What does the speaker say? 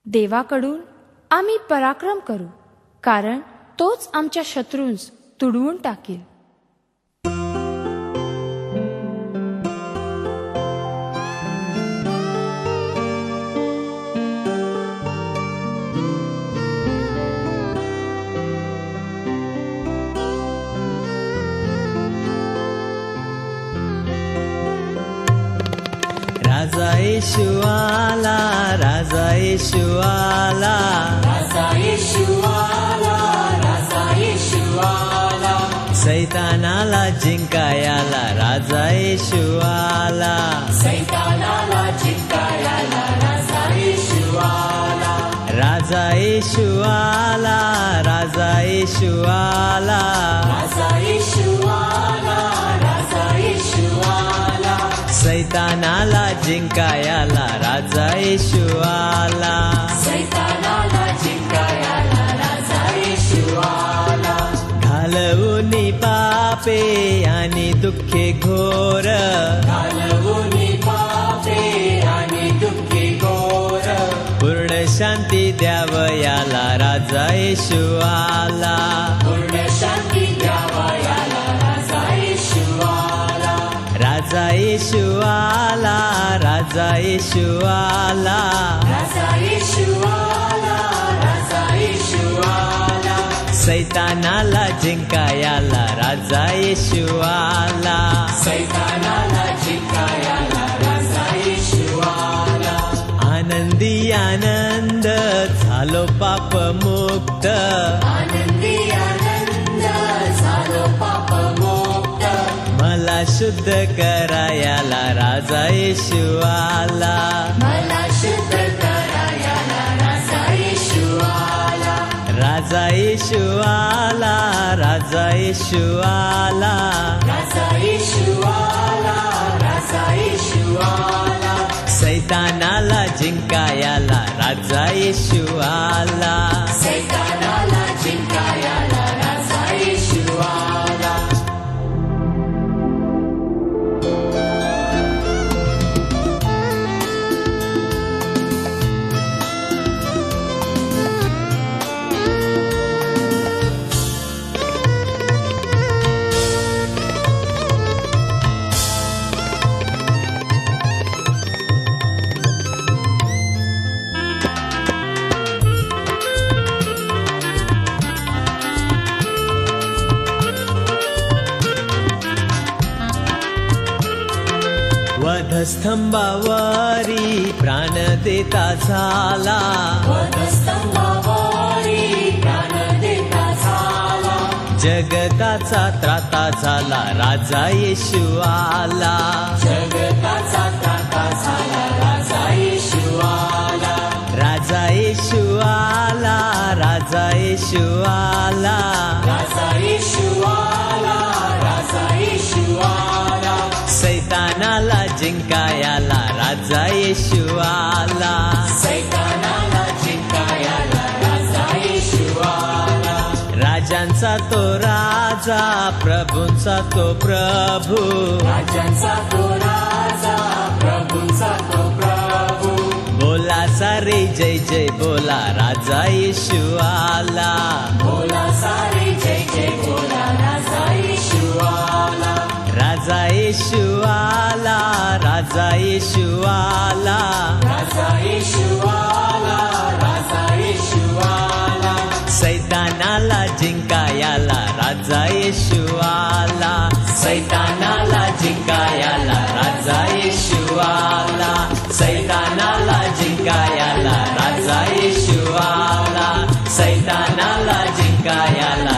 देवाकडून आम्ही पराक्रम करू, कारण तोच आमच्या शत्रूंस तुडवून टाकील. राजा येशू आला, राजा येशू आला, राजा येशू आला, राजा येशू आला. सैतानाला जिंकायला राजा येशू आला, सैतानाला जिंकायला राजा येशू आला. राजा येशू आला, राजा येशू आला, राजा येशू आला, राजा येशू आला. सैतानाला जिंकायला राजा येशू आला, सैतानाला जिंकायला राजा येशू आला. घालवून पापे आणि दुःखे घोर, घालवून पापे आणि दुःखी घोर. पूर्ण शांती द्यावयाला राजा येशू आला, पूर्ण शांती द्यावयाला राजा येशू आला. राजा येशू आला, राजा येशू आला, राजा येशू आला, राजा येशू आला. सैतानाला जिंकायला राजा येशू आला, सैतानाला जिंकायला राजा येशू आला. आनंदी आनंद झालो पाप मुक्त, आनंदी आनंद झालो पाप मुक्त. मला शुद्ध करायला राजा येशू आला, मला शुद्ध करायला राजा येशू आला. राजा येशू आला, राजा येशू आला, राजा येशू आला, राजा येशू आला. सैतानाला जिंकायला राजा येशू आला, सैतानाला जिंकायला राजा येशू आला. वधस्तंभावरी प्राण देता झाला, वधस्तंभावरी प्राण देता झाला. जगताचा त्राता झाला राजा येशू आला, जगताचा त्राता झाला राजा येशू आला. राजा येशू आला, राजा येशू आला, राजा येशू आला, राजा येशू आला. सैतानाला जिंकायला राजा येशू आला, सैतानाला जिंकायला राजा येशू आला. राजांचा तो राजा, प्रभूंचा तो प्रभू, राजांचा तो राजा, प्रभूंचा तो प्रभू. बोला सारे जय जय बोला राजा येशू आला, बोला सारे जय जय बोला राजा येशू आला. राजा येशू आला, राजा येशू आला, राजा येशू आला, राजा येशू आला. सैतानाला जिंकायला राजा येशू आला, सैतानाला जिंकायला राजा येशू आला, सैतानाला जिंकायला राजा येशू आला, सैतानाला जिंकायला